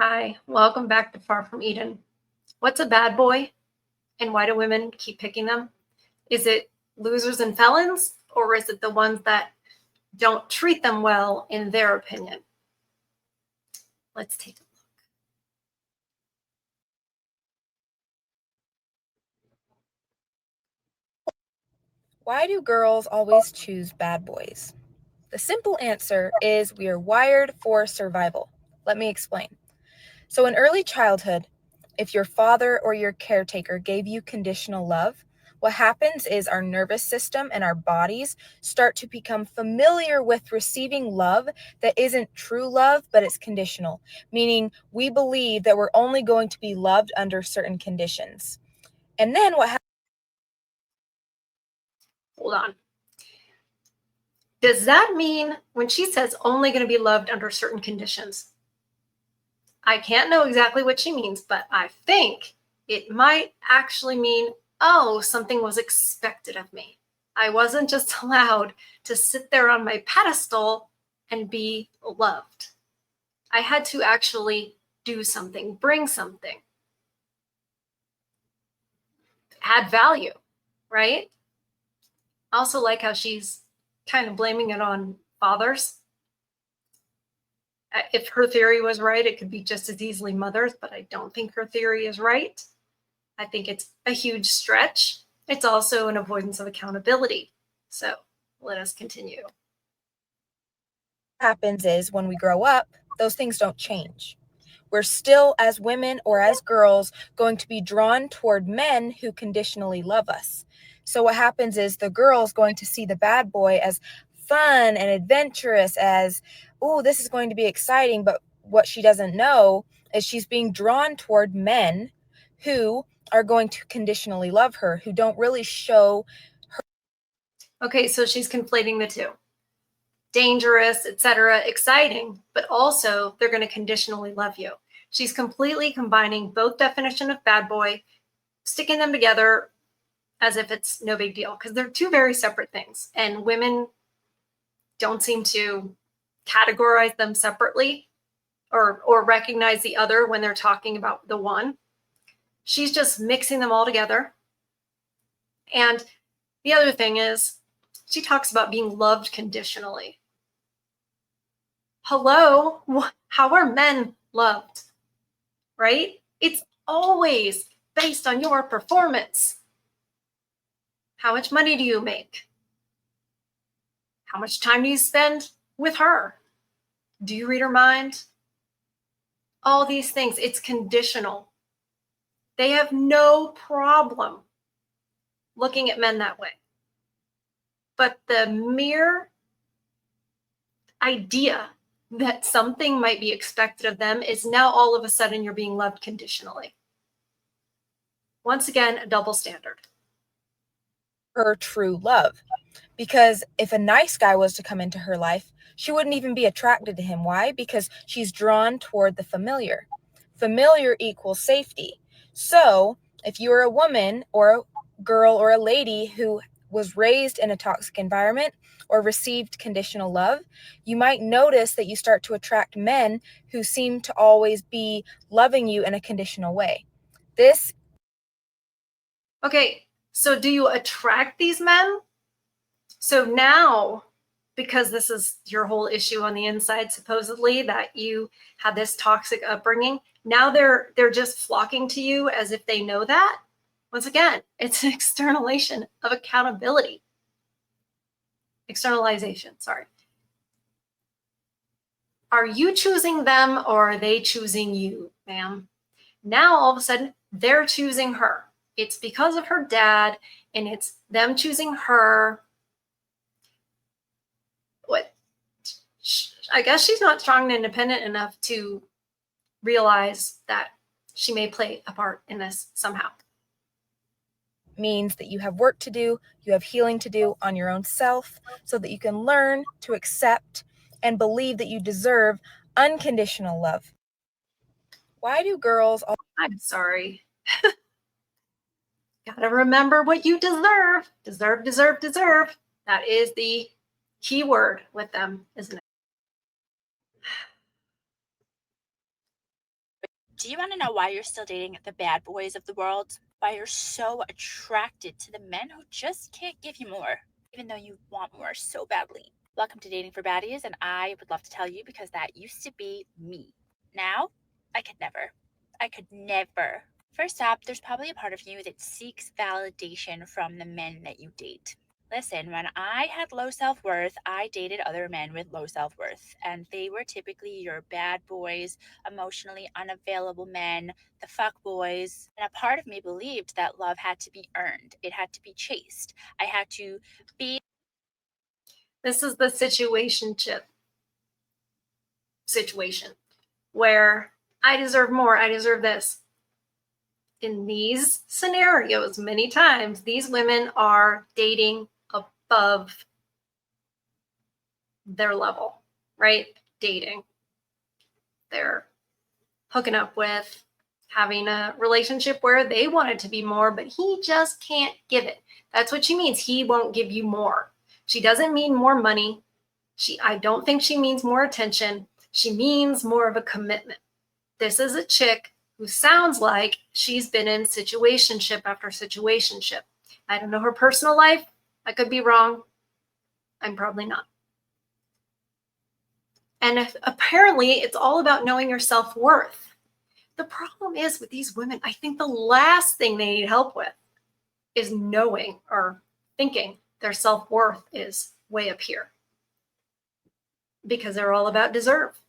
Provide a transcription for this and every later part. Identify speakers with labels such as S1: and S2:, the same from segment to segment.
S1: Hi, welcome back to Far From Eden. What's a bad boy and why do women keep picking them? Is it losers and felons or is it the ones that don't treat them well in their opinion? Let's take a look.
S2: Why do girls always choose bad boys? The simple answer is we are wired for survival. Let me explain. So, in early childhood, if your father or your caretaker gave you conditional love, what happens is our nervous system and our bodies start to become familiar with receiving love that isn't true love, but it's conditional, meaning we believe that we're only going to be loved under certain conditions. And then what happens?
S1: Hold on. Does that mean when she says only going to be loved under certain conditions? I can't know exactly what she means, but I think it might actually mean, oh, something was expected of me. I wasn't just allowed to sit there on my pedestal and be loved. I had to actually do something, bring something, add value, right? I also like how she's kind of blaming it on fathers. If her theory was right, it could be just as easily mothers, but I don't think her theory is right. I think it's a huge stretch. It's also an avoidance of accountability. So let us continue.
S2: Happens is when we grow up, those things don't change. We're still, as women or as girls, going to be drawn toward men who conditionally love us. So, what happens is the girl's going to see the bad boy as fun and adventurous, as, oh, this is going to be exciting. But what she doesn't know is she's being drawn toward men who are going to conditionally love her, who don't really show.
S1: Okay, so she's conflating the two. Dangerous, etc., exciting, but also they're going to conditionally love you. She's completely combining both definition of bad boy, sticking them together as if it's no big deal because they're two very separate things, and women don't seem to categorize them separately or recognize the other when they're talking about the one. She's just mixing them all together. And the other thing is she talks about being loved conditionally. Hello, how are men loved? Right? It's always based on your performance. How much money do you make? How much time do you spend with her? Do you read her mind? All these things, it's conditional. They have no problem looking at men that way. But the mere idea that something might be expected of them is now all of a sudden you're being loved conditionally. Once again, a double standard.
S2: Her true love. Because if a nice guy was to come into her life, she wouldn't even be attracted to him. Why? Because she's drawn toward the familiar. Familiar equals safety. So if you're a woman or a girl or a lady who was raised in a toxic environment or received conditional love, you might notice that you start to attract men who seem to always be loving you in a conditional way. This
S1: Okay, so do you attract these men? So now, because this is your whole issue on the inside, supposedly that you had this toxic upbringing, now they're just flocking to you as if they know that. Once again, it's an externalization of accountability. Externalization, sorry. Are you choosing them or are they choosing you, ma'am? Now all of a sudden they're choosing her. It's because of her dad and it's them choosing her. What? I guess she's not strong and independent enough to realize that she may play a part in this somehow.
S2: means that you have work to do, you have healing to do on your own self, so that you can learn to accept and believe that you deserve unconditional love. Why do girls
S1: I'm sorry. Gotta remember what you deserve. Deserve, deserve, deserve. That is the key word with them, isn't it?
S3: Do you want to know why you're still dating the bad boys of the world? Why you're so attracted to the men who just can't give you more, even though you want more so badly? Welcome to Dating for Baddies, and I would love to tell you because that used to be me. Now, I could never. I could never. First up, there's probably a part of you that seeks validation from the men that you date. Listen, when I had low self worth, I dated other men with low self worth, and they were typically your bad boys, emotionally unavailable men, the fuck boys. And a part of me believed that love had to be earned, it had to be chased. I had to be.
S1: This is the situationship situation where I deserve more, I deserve this. In these scenarios, many times, these women are dating above their level, right? Dating. They're hooking up with, having a relationship where they want it to be more, but he just can't give it. That's what she means. He won't give you more. She doesn't mean more money. I don't think she means more attention. She means more of a commitment. This is a chick who sounds like she's been in situationship after situationship. I don't know her personal life. I could be wrong. I'm probably not. And apparently, it's all about knowing your self-worth. The problem is with these women, I think the last thing they need help with is knowing or thinking their self-worth is way up here because they're all about deserve.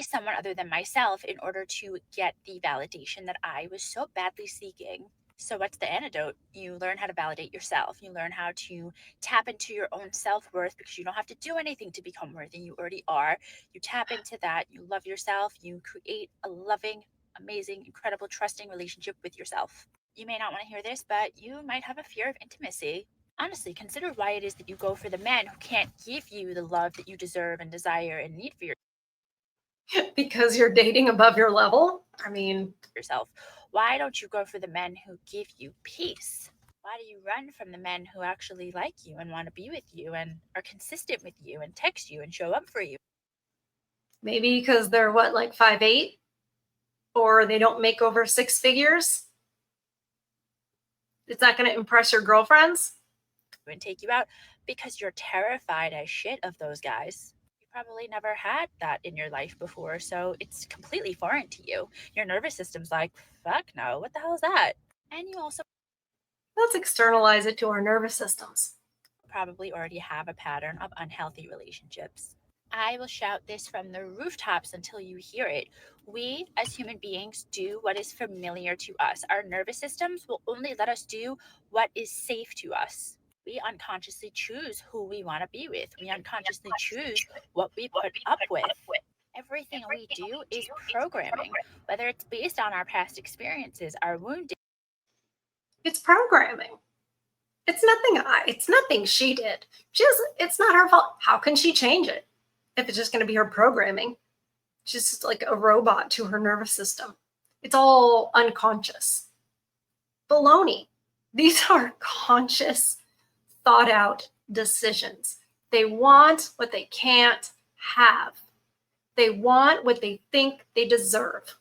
S3: Someone other than myself in order to get the validation that I was so badly seeking. So, what's the antidote? You learn how to validate yourself. You learn how to tap into your own self worth because you don't have to do anything to become worthy. You already are. You tap into that. You love yourself. You create a loving, amazing, incredible, trusting relationship with yourself. You may not want to hear this, but you might have a fear of intimacy. Honestly, consider why it is that you go for the men who can't give you the love that you deserve and desire and need for
S1: Because you're dating above your level? I mean,
S3: yourself. Why don't you go for the men who give you peace? Why do you run from the men who actually like you and want to be with you and are consistent with you and text you and show up for you?
S1: maybe because they're what, like 5'8"? Or they don't make over six figures? It's not going to impress your girlfriends?
S3: And take you out because you're terrified as shit of those guys. You probably never had that in your life before, so it's completely foreign to you. Your nervous system's like, fuck no, what the hell is that? And you also
S1: Let's externalize it to our nervous systems.
S3: probably already have a pattern of unhealthy relationships. I will shout this from the rooftops until you hear it. We, as human beings, do what is familiar to us. Our nervous systems will only let us do what is safe to us. We unconsciously choose who we want to be with. We unconsciously choose what we put up with. Everything we do is programming, whether it's based on our past experiences, our wounding.
S1: It's programming. It's nothing she did. It's not her fault. How can she change it if it's just going to be her programming? She's just like a robot to her nervous system. It's all unconscious. Baloney. These are conscious, thought out decisions. They want what they can't have. They want what they think they deserve.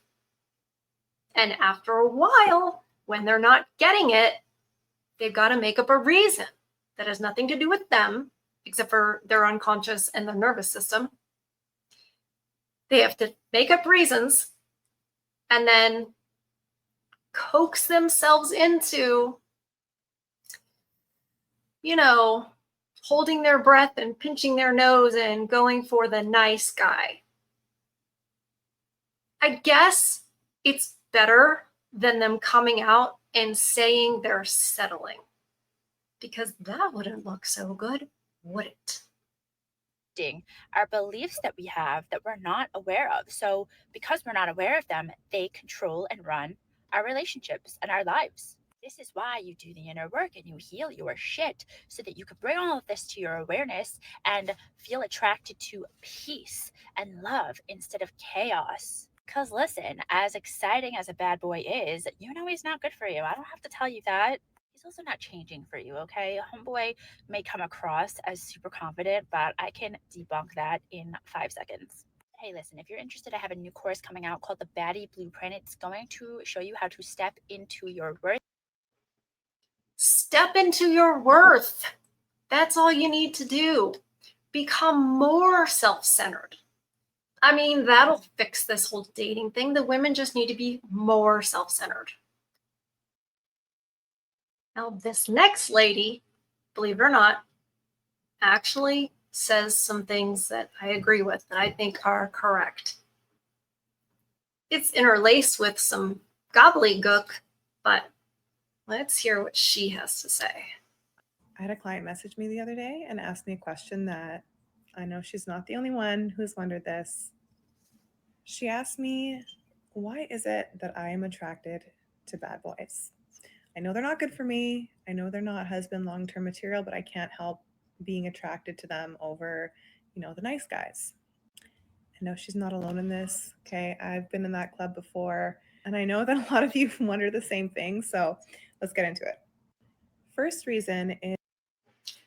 S1: And after a while, when they're not getting it, they've got to make up a reason that has nothing to do with them, except for their unconscious and their nervous system. They have to make up reasons and then coax themselves into, holding their breath and pinching their nose and going for the nice guy. I guess it's better than them coming out and saying they're settling, because that wouldn't look so good, would it?
S3: Are beliefs that we have that we're not aware of. So, because we're not aware of them, they control and run our relationships and our lives. This is why you do the inner work and you heal your shit so that you can bring all of this to your awareness and feel attracted to peace and love instead of chaos. Because listen, as exciting as a bad boy is, you know he's not good for you. I don't have to tell you that. He's also not changing for you, okay? Homeboy may come across as super confident, but I can debunk that in 5 seconds. Hey, listen, if you're interested, I have a new course coming out called the Baddie Blueprint. It's going to show you how to step into your worth.
S1: Step into your worth. That's all you need to do. Become more self-centered. I mean, that'll fix this whole dating thing. The women just need to be more self-centered. Now, this next lady, believe it or not, actually says some things that I agree with, that I think are correct. It's interlaced with some gobbledygook, but let's hear what she has to say.
S4: I had a client message me the other day and asked me a question that I know she's not the only one who's wondered this. She asked me, why is it that I am attracted to bad boys? I know they're not good for me. I know they're not husband long-term material, but I can't help being attracted to them over, the nice guys. I know she's not alone in this. Okay. I've been in that club before, and I know that a lot of you wonder the same thing. So let's get into it. First reason is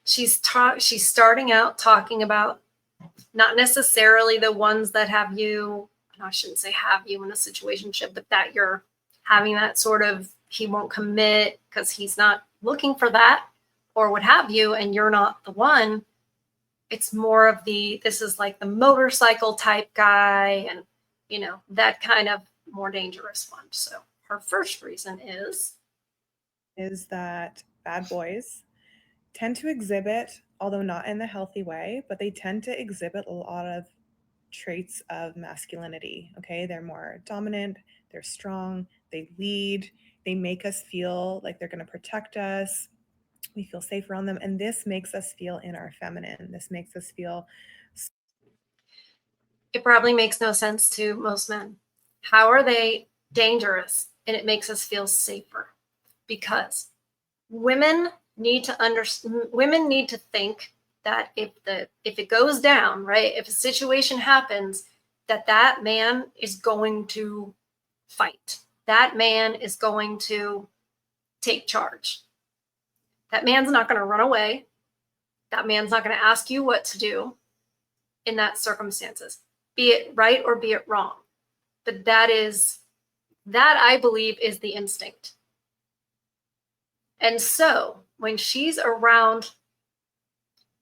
S1: She's starting out talking about not necessarily the ones that have you, I shouldn't say have you in a situationship, but that you're having that sort of, he won't commit because he's not looking for that or what have you, and you're not the one. It's more of this is like the motorcycle type guy and, that kind of more dangerous one. So her first reason is
S4: that bad boys tend to exhibit, although not in the healthy way, but they tend to exhibit a lot of traits of masculinity. Okay. They're more dominant, they're strong, they lead, they make us feel like they're going to protect us. We feel safe around them. And this makes us feel in our feminine. This makes us feel.
S1: It probably makes no sense to most men. How are they dangerous? And it makes us feel safer because women need to think that if it goes down, right, if a situation happens, that man is going to fight. That man is going to take charge. That man's not going to run away. That man's not going to ask you what to do in that circumstances, be it right or be it wrong. But that I believe is the instinct. And so when she's around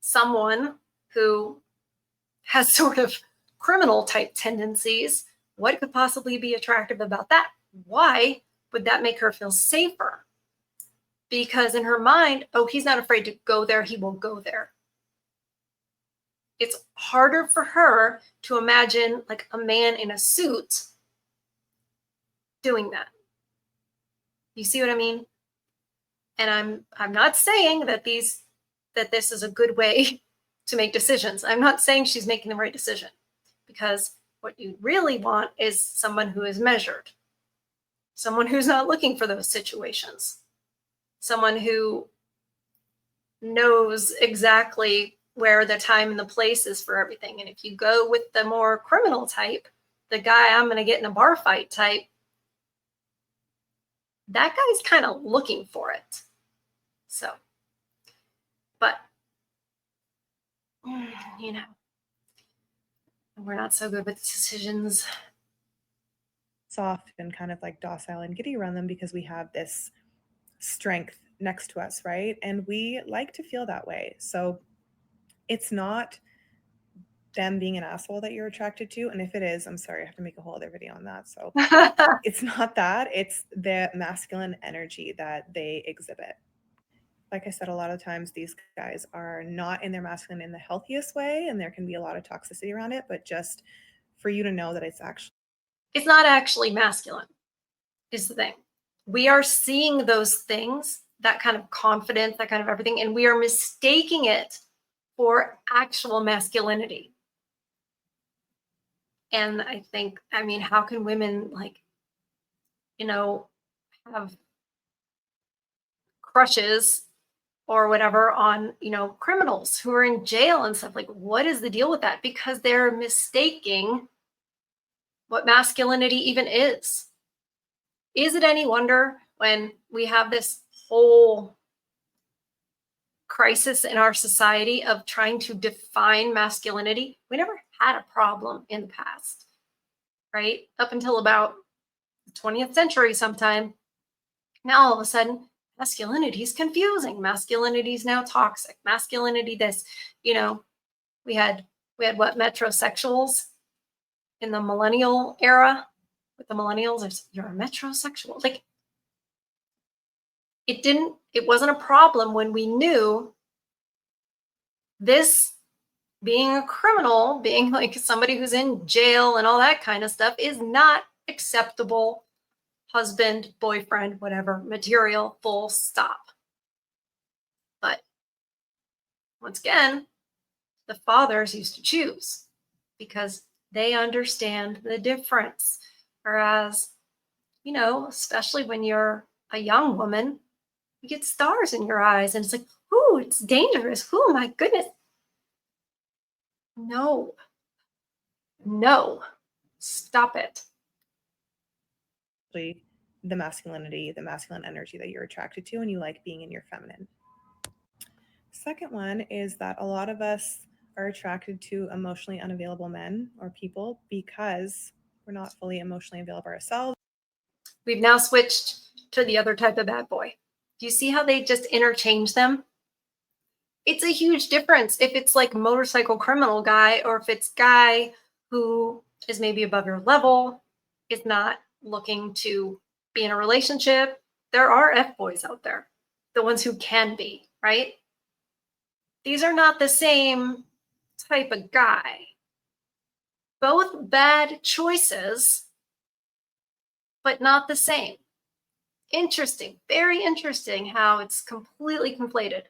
S1: someone who has sort of criminal type tendencies, what could possibly be attractive about that? Why would that make her feel safer? Because in her mind, oh, he's not afraid to go there, he will go there. It's harder for her to imagine like a man in a suit doing that. You see what I mean? And I'm not saying that this is a good way to make decisions. I'm not saying she's making the right decision, because what you really want is someone who is measured, someone who's not looking for those situations, someone who knows exactly where the time and the place is for everything. And if you go with the more criminal type, the guy I'm going to get in a bar fight type, that guy's kind of looking for it. So, but, we're not so good with decisions.
S4: Soft and kind of like docile and giddy around them because we have this strength next to us, right? And we like to feel that way. So it's not them being an asshole that you're attracted to. And if it is, I'm sorry, I have to make a whole other video on that. So it's not that, it's the masculine energy that they exhibit. Like I said, a lot of times these guys are not in their masculine in the healthiest way, and there can be a lot of toxicity around it, but just for you to know that it's
S1: not actually masculine is the thing. We are seeing those things, that kind of confidence, that kind of everything, and we are mistaking it for actual masculinity. And I think, how can women have crushes or whatever on, criminals who are in jail and stuff? Like, what is the deal with that? Because they're mistaking what masculinity even is. Is it any wonder when we have this whole crisis in our society of trying to define masculinity? We never had a problem in the past, right? Up until about the 20th century sometime. Now all of a sudden, masculinity is confusing. Masculinity is now toxic. Masculinity this, you know, we had what, metrosexuals in the millennial era. With the millennials, you're a metrosexual. Like, it wasn't a problem when we knew this being a criminal, being like somebody who's in jail and all that kind of stuff is not acceptable husband, boyfriend, whatever material, full stop. But once again, the fathers used to choose because they understand the difference. Whereas, especially when you're a young woman, you get stars in your eyes and it's like, ooh, it's dangerous. Oh my goodness. No, stop it.
S4: The masculinity, the masculine energy that you're attracted to, and you like being in your feminine. Second one is that a lot of us are attracted to emotionally unavailable men or people because we're not fully emotionally available ourselves.
S1: We've now switched to the other type of bad boy. Do you see how they just interchange them? It's a huge difference if it's like motorcycle criminal guy or if it's guy who is maybe above your level, is not looking to be in a relationship. There are F-boys out there, the ones who can be, right? These are not the same type of guy. Both bad choices, but not the same. Interesting, very interesting how it's completely conflated.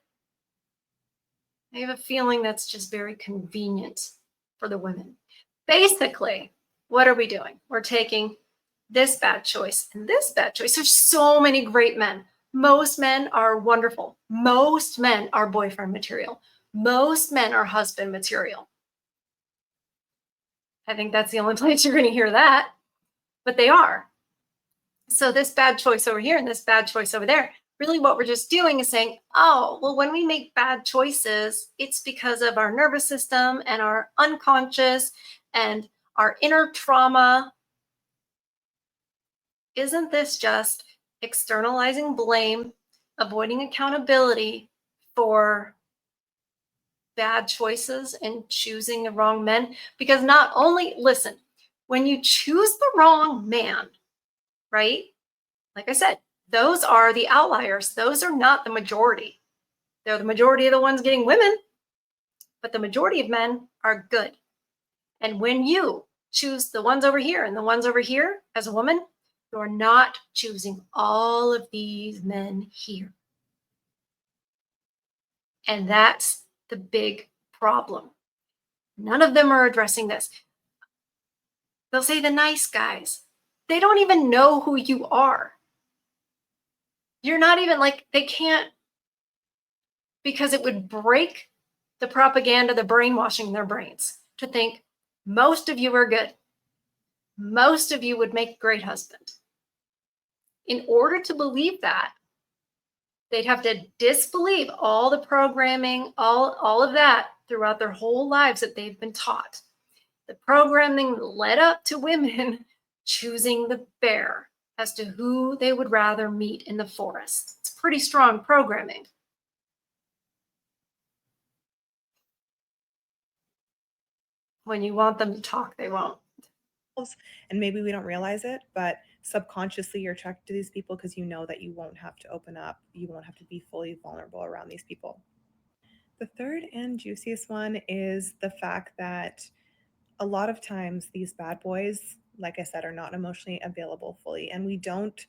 S1: I have a feeling that's just very convenient for the women. Basically, what are we doing? We're taking this bad choice and this bad choice. There's so many great men. Most men are wonderful. Most men are boyfriend material. Most men are husband material. I think that's the only place you're going to hear that, but they are. So this bad choice over here and this bad choice over there, really what we're just doing is saying, oh, well, when we make bad choices, it's because of our nervous system and our unconscious and our inner trauma. Isn't this just externalizing blame, avoiding accountability for bad choices and choosing the wrong men? Because not only, listen, when you choose the wrong man, right? Like I said, those are the outliers. Those are not the majority. They're the majority of the ones getting women, but the majority of men are good. And when you choose the ones over here and the ones over here as a woman, you're not choosing all of these men here. And that's the big problem. None of them are addressing this. They'll say the nice guys. They don't even know who you are. You're not even like, they can't, because it would break the propaganda, the brainwashing in their brains to think most of you are good. Most of you would make a great husband. In order to believe that, they'd have to disbelieve all the programming, all of that throughout their whole lives that they've been taught. The programming led up to women choosing the bear as to who they would rather meet in the forest. It's pretty strong programming. When you want them to talk, they won't.
S4: And maybe we don't realize it, but subconsciously you're attracted to these people because you know that you won't have to open up. You won't have to be fully vulnerable around these people. The third and juiciest one is the fact that a lot of times these bad boys, like I said, are not emotionally available fully, and we don't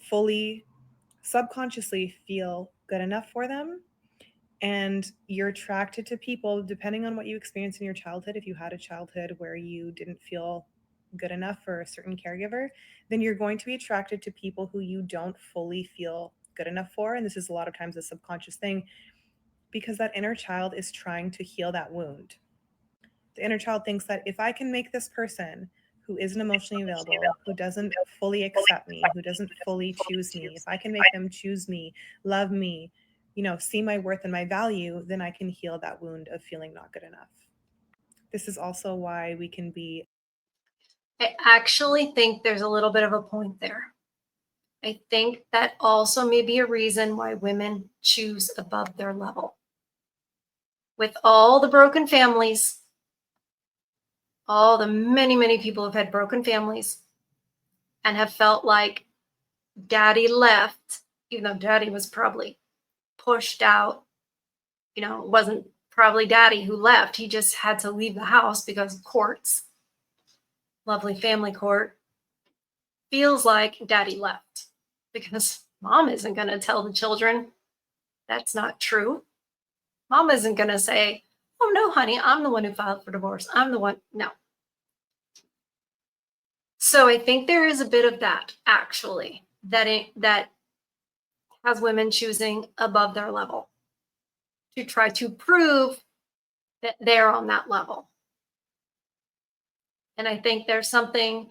S4: fully subconsciously feel good enough for them. And you're attracted to people depending on what you experienced in your childhood. If you had a childhood where you didn't feel good enough for a certain caregiver, then you're going to be attracted to people who you don't fully feel good enough for. And this is a lot of times a subconscious thing because that inner child is trying to heal that wound. The inner child thinks that if I can make this person who isn't emotionally available, who doesn't fully accept me, who doesn't fully choose me, if I can make them choose me, love me, see my worth and my value, then I can heal that wound of feeling not good enough. This is also why we can be.
S1: I actually think there's a little bit of a point there. I think that also may be a reason why women choose above their level. With all the broken families, all the many people have had broken families and have felt like daddy left, even though daddy was probably pushed out. It wasn't probably daddy who left. He just had to leave the house because of courts. Lovely family court. Feels like daddy left because mom isn't going to tell the children that's not true. Mom isn't going to say, oh no, honey, I'm the one who filed for divorce. I'm the one. No. So I think there is a bit of that actually that has women choosing above their level to try to prove that they're on that level. And I think there's something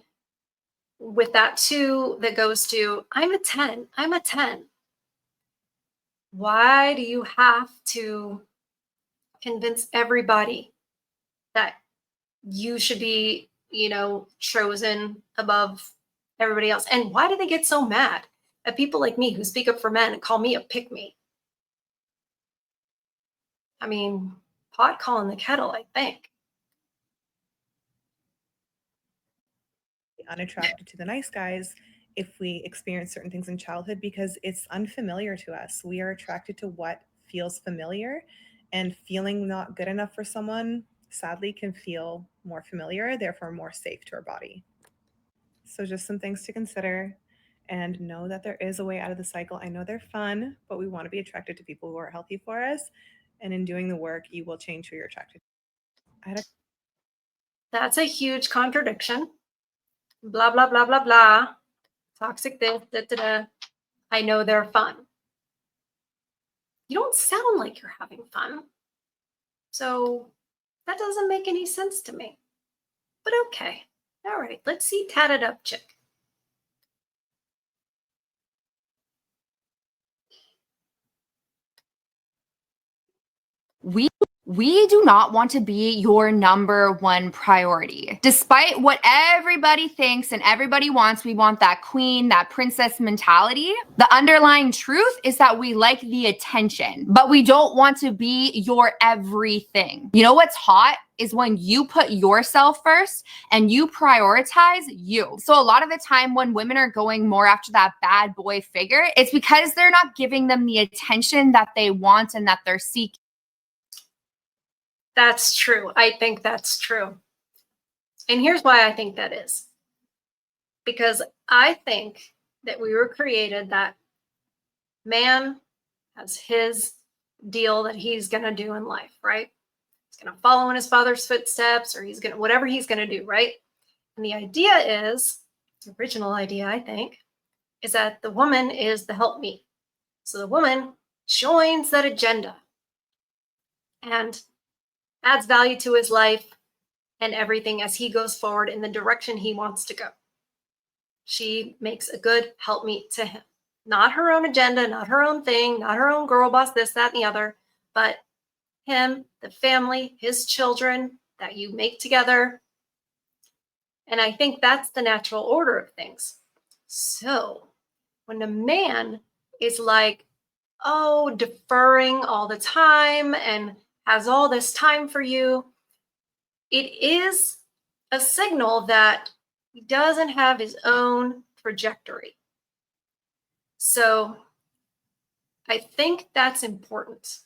S1: with that too that goes to, I'm a 10. I'm a 10. Why do you have to convince everybody that you should be, chosen above everybody else? And why do they get so mad at people like me who speak up for men and call me a pick-me? I mean, pot calling the kettle, I think.
S4: Unattracted to the nice guys if we experience certain things in childhood because it's unfamiliar to us. We are attracted to what feels familiar, and feeling not good enough for someone, sadly, can feel more familiar, therefore more safe to our body. So just some things to consider, and know that there is a way out of the cycle. I know they're fun, but we want to be attracted to people who are healthy for us. And in doing the work, you will change who you're attracted to.
S1: That's a huge contradiction. Blah, blah, blah, blah, blah. Toxic this, da, da, da. I know they're fun. You don't sound like you're having fun. So that doesn't make any sense to me. But okay. All right. Let's see tatted up chick.
S5: We do not want to be your number one priority. Despite what everybody thinks and everybody wants, we want that queen, that princess mentality. The underlying truth is that we like the attention, but we don't want to be your everything. You know what's hot is when you put yourself first and you prioritize you. So a lot of the time when women are going more after that bad boy figure, it's because they're not giving them the attention that they want and that they're seeking.
S1: That's true. I think that's true. And here's why I think that is. Because I think that we were created that man has his deal that he's going to do in life, right? He's going to follow in his father's footsteps, or he's going to, whatever he's going to do, right? And the idea is, the original idea, I think, is that the woman is the helpmeet. So the woman joins that agenda and adds value to his life and everything as he goes forward in the direction he wants to go. She makes a good helpmeet to him. Not her own agenda, not her own thing, not her own girl boss, this, that, and the other, but him, the family, his children that you make together. And I think that's the natural order of things. So when a man is like, oh, deferring all the time and has all this time for you, it is a signal that he doesn't have his own trajectory. So I think that's important.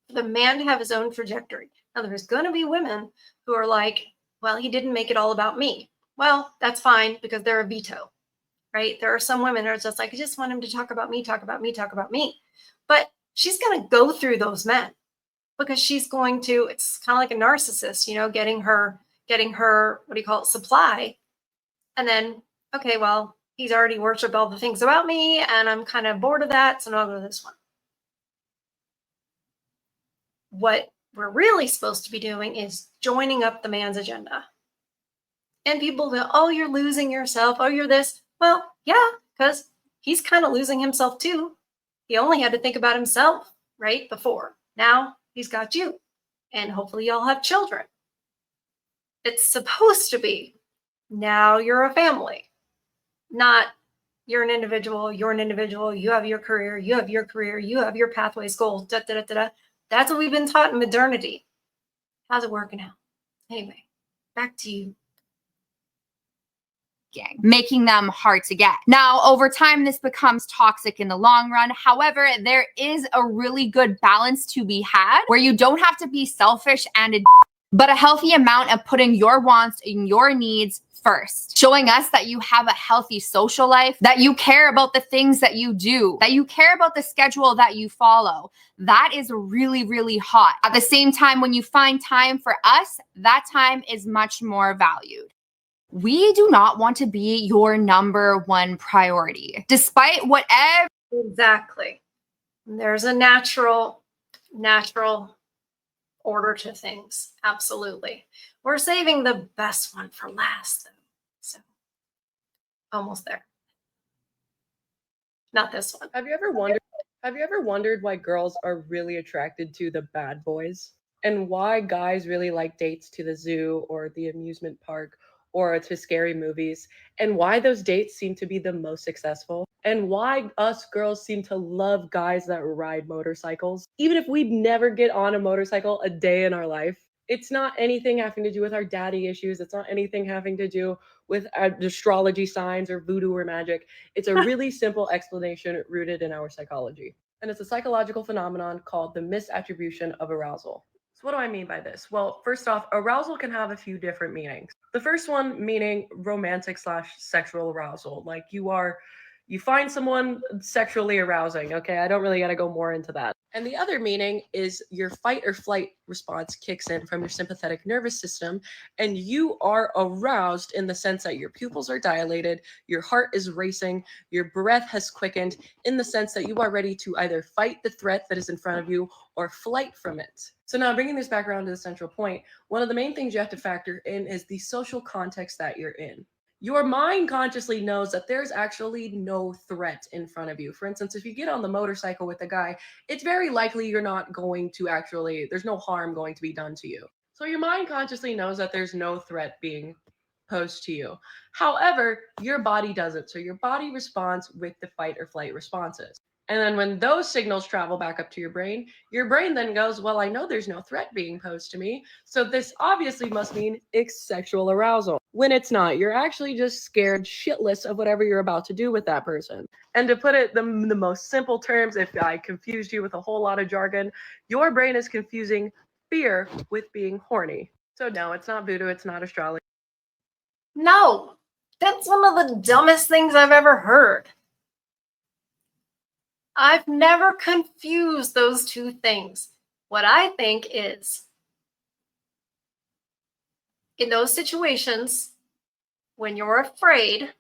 S1: For the man to have his own trajectory. Now, there's going to be women who are like, well, he didn't make it all about me. Well, that's fine because they're a veto, right? There are some women that are just like, I just want him to talk about me, talk about me, talk about me. But she's going to go through those men. Because she's going to, it's kind of like a narcissist, getting her, what do you call it, supply. And then, okay, well, he's already worshiped all the things about me and I'm kind of bored of that. So now I'll go to this one. What we're really supposed to be doing is joining up the man's agenda. And people go, oh, you're losing yourself. Oh, you're this. Well, yeah, because he's kind of losing himself too. He only had to think about himself, right, before. Now, he's got you, and hopefully y'all have children. It's supposed to be, now you're a family, not you're an individual, you have your career, you have your career, you have your pathways, goals, da, da, da, da, da. That's what we've been taught in modernity. How's it working out? Anyway, back to you.
S5: Making them hard to get. Now, over time, this becomes toxic in the long run. However, there is a really good balance to be had where you don't have to be selfish and but a healthy amount of putting your wants and your needs first, showing us that you have a healthy social life, that you care about the things that you do, that you care about the schedule that you follow. That is really, really hot. At the same time, when you find time for us, that time is much more valued. We do not want to be your number one priority, despite whatever.
S1: Exactly. There's a natural order to things. Absolutely. We're saving the best one for last, though. So almost there. Not this one.
S6: Have you ever wondered why girls are really attracted to the bad boys? And why guys really like dates to the zoo or the amusement park or to scary movies? And why those dates seem to be the most successful? And why us girls seem to love guys that ride motorcycles? Even if we'd never get on a motorcycle a day in our life, it's not anything having to do with our daddy issues. It's not anything having to do with astrology signs or voodoo or magic. It's a really simple explanation rooted in our psychology. And it's a psychological phenomenon called the misattribution of arousal. So what do I mean by this? Well, first off, arousal can have a few different meanings. The first one meaning romantic / sexual arousal. Like you find someone sexually arousing. Okay, I don't really gotta go more into that. And the other meaning is your fight or flight response kicks in from your sympathetic nervous system, and you are aroused in the sense that your pupils are dilated, your heart is racing, your breath has quickened, in the sense that you are ready to either fight the threat that is in front of you or flight from it. So now bringing this back around to the central point, one of the main things you have to factor in is the social context that you're in. Your mind consciously knows that there's actually no threat in front of you. For instance, if you get on the motorcycle with a guy, it's very likely you're not going to there's no harm going to be done to you. So your mind consciously knows that there's no threat being posed to you. However, your body doesn't. So your body responds with the fight or flight responses. And then when those signals travel back up to your brain then goes, well, I know there's no threat being posed to me. So this obviously must mean it's sexual arousal. When it's not, you're actually just scared shitless of whatever you're about to do with that person. And to put it the most simple terms, if I confused you with a whole lot of jargon, your brain is confusing fear with being horny. So no, it's not voodoo, it's not astrology.
S1: No, that's one of the dumbest things I've ever heard. I've never confused those two things. What I think is, in those situations, when you're afraid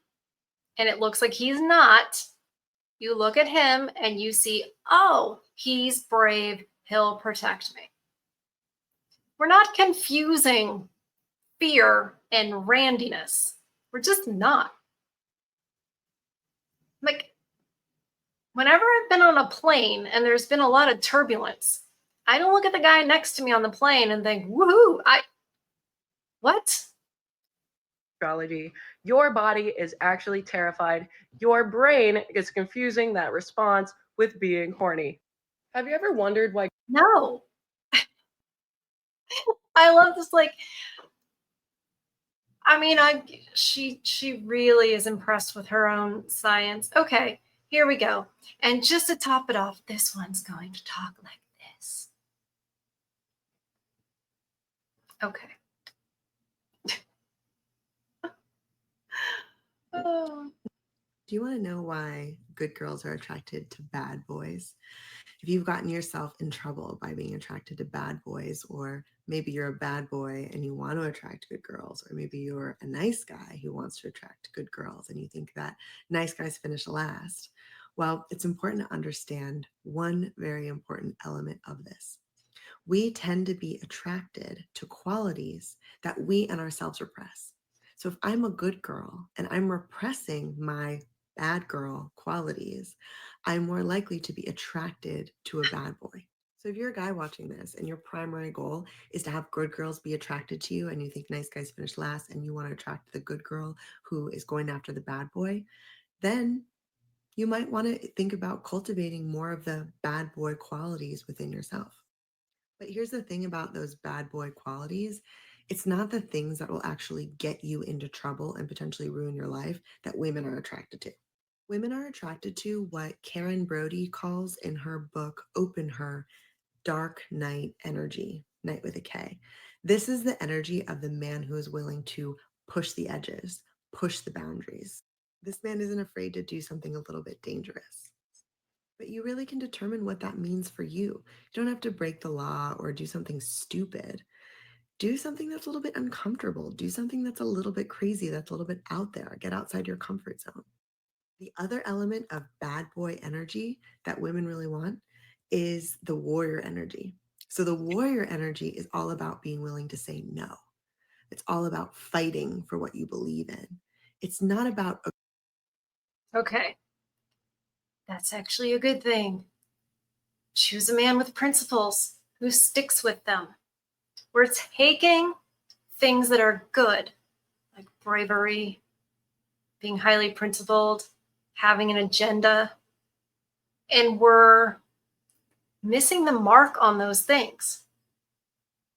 S1: and it looks like he's not, you look at him and you see, oh, he's brave, he'll protect me. We're not confusing fear and randiness. We're just not. Like, whenever I've been on a plane and there's been a lot of turbulence, I don't look at the guy next to me on the plane and think, woohoo, what?
S6: Astrology. Your body is actually terrified. Your brain is confusing that response with being horny. Have you ever wondered why?
S1: No. I love this, like, I mean, she really is impressed with her own science. Okay, here we go. And just to top it off, this one's going to talk like this. Okay. Oh.
S7: Do you want to know why good girls are attracted to bad boys? If you've gotten yourself in trouble by being attracted to bad boys, or maybe you're a bad boy and you want to attract good girls, or maybe you're a nice guy who wants to attract good girls and you think that nice guys finish last, well, it's important to understand one very important element of this. We tend to be attracted to qualities that we and ourselves repress. So if I'm a good girl and I'm repressing my bad girl qualities, I'm more likely to be attracted to a bad boy. So if you're a guy watching this and your primary goal is to have good girls be attracted to you, and you think nice guys finish last and you want to attract the good girl who is going after the bad boy, then you might want to think about cultivating more of the bad boy qualities within yourself. But here's the thing about those bad boy qualities. It's not the things that will actually get you into trouble and potentially ruin your life that women are attracted to. Women are attracted to what Karen Brody calls in her book, Open Her, dark night energy, night with a K. This is the energy of the man who is willing to push the edges, push the boundaries. This man isn't afraid to do something a little bit dangerous. But you really can determine what that means for you. You don't have to break the law or do something stupid. Do something that's a little bit uncomfortable. Do something that's a little bit crazy, that's a little bit out there. Get outside your comfort zone. The other element of bad boy energy that women really want is the warrior energy. So the warrior energy is all about being willing to say no. It's all about fighting for what you believe in. It's not about
S1: Okay. That's actually a good thing. Choose a man with principles who sticks with them. We're taking things that are good, like bravery, being highly principled, having an agenda, and we're missing the mark on those things.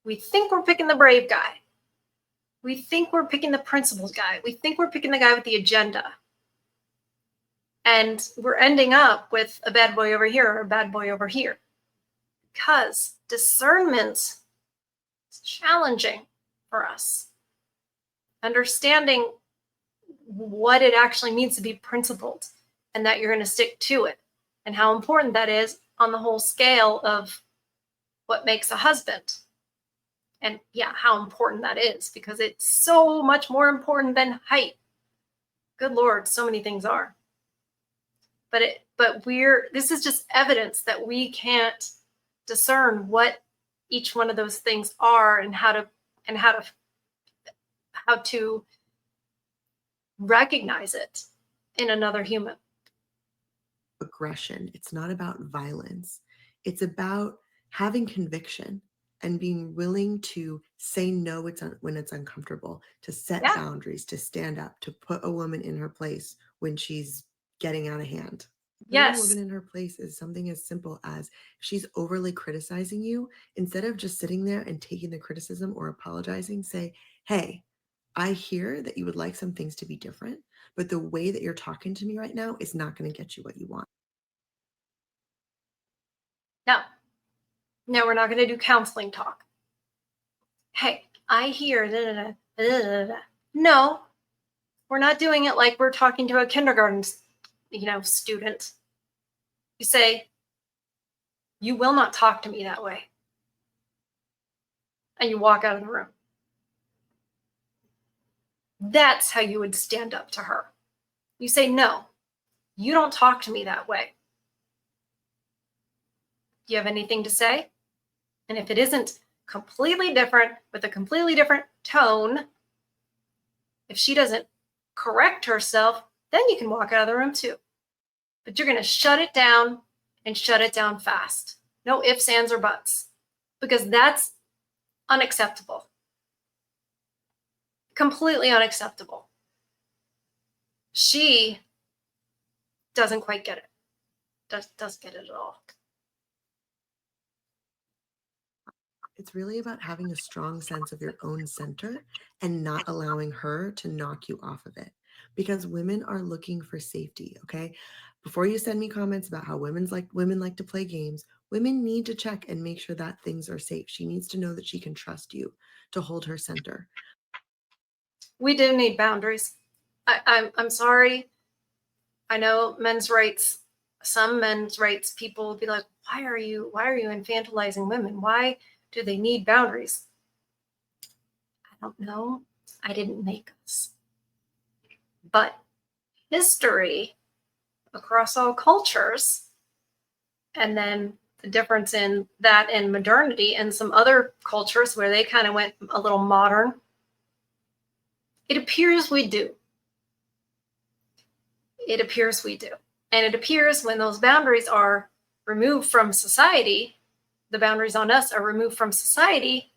S1: We think we're picking the brave guy. We think we're picking the principled guy. We think we're picking the guy with the agenda. And we're ending up with a bad boy over here or a bad boy over here. Because discernment is challenging for us. Understanding what it actually means to be principled and that you're going to stick to it and how important that is on the whole scale of what makes a husband. And yeah, how important that is, because it's so much more important than height. Good Lord, so many things are. But this is just evidence that we can't discern what each one of those things are and how to recognize it in another human.
S7: aggression. It's not about violence. It's about having conviction and being willing to say no when it's uncomfortable, to set boundaries, to stand up, to put a woman in her place when she's getting out of hand. Putting a woman in her place is something as simple as if she's overly criticizing you, instead of just sitting there and taking the criticism or apologizing, say, hey, I hear that you would like some things to be different, but the way that you're talking to me right now is not going to get you what you want.
S1: No, we're not going to do counseling talk. Hey, I hear. No, we're not doing it like we're talking to a kindergarten, student. You say, you will not talk to me that way. And you walk out of the room. That's how you would stand up to her. You say, no, you don't talk to me that way. Do you have anything to say? And if it isn't completely different with a completely different tone, if she doesn't correct herself, then you can walk out of the room too. But you're going to shut it down and shut it down fast. No ifs, ands, or buts, because that's unacceptable. Completely unacceptable. She doesn't quite get it. Doesn't get it at all.
S7: It's really about having a strong sense of your own center and not allowing her to knock you off of it. Because women are looking for safety, okay? Before you send me comments about how women like to play games, women need to check and make sure that things are safe. She needs to know that she can trust you to hold her center.
S1: We do need boundaries. I'm sorry. I know men's rights, some men's rights people will be like, why are you infantilizing women? Why do they need boundaries? I don't know. I didn't make us. But history across all cultures, and then the difference in that and modernity and some other cultures where they kind of went a little modern, it appears we do. It appears we do. And it appears when those boundaries are removed from society, the boundaries on us are removed from society,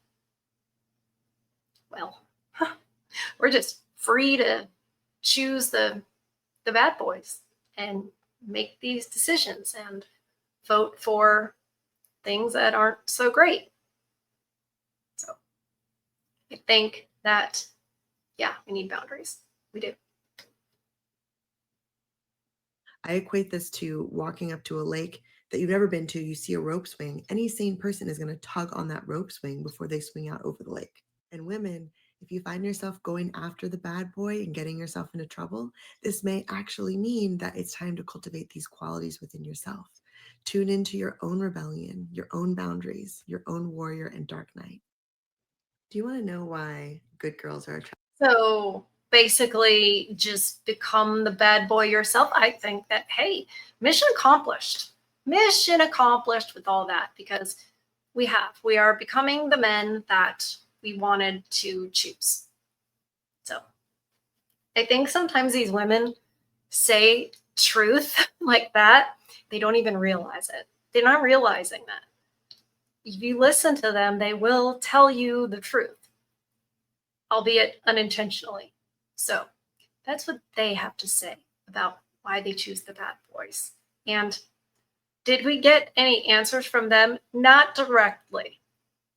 S1: well, we're just free to choose the bad boys and make these decisions and vote for things that aren't so great. So I think that, yeah, we need boundaries. We do.
S7: I equate this to walking up to a lake that you've never been to. You see a rope swing. Any sane person is going to tug on that rope swing before they swing out over the lake. And women, if you find yourself going after the bad boy and getting yourself into trouble, this may actually mean that it's time to cultivate these qualities within yourself. Tune into your own rebellion, your own boundaries, your own warrior and dark knight. Do you want to know why good girls are attracted?
S1: So basically, just become the bad boy yourself. I think that, hey, mission accomplished. Mission accomplished with all that, because we are becoming the men that we wanted to choose. So I think sometimes these women say truth like that. They don't even realize it. They're not realizing that. If you listen to them, they will tell you the truth, albeit unintentionally. So that's what they have to say about why they choose the bad boys. And did we get any answers from them? Not directly,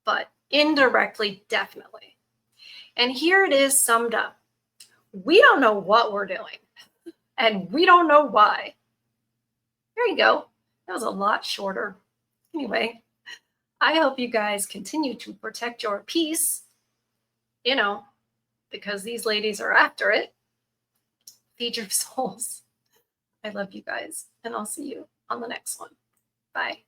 S1: but indirectly, definitely. And here it is summed up. We don't know what we're doing, and we don't know why. There you go. That was a lot shorter. Anyway, I hope you guys continue to protect your peace, because these ladies are after it. Feed your souls. I love you guys, and I'll see you on the next one. Bye.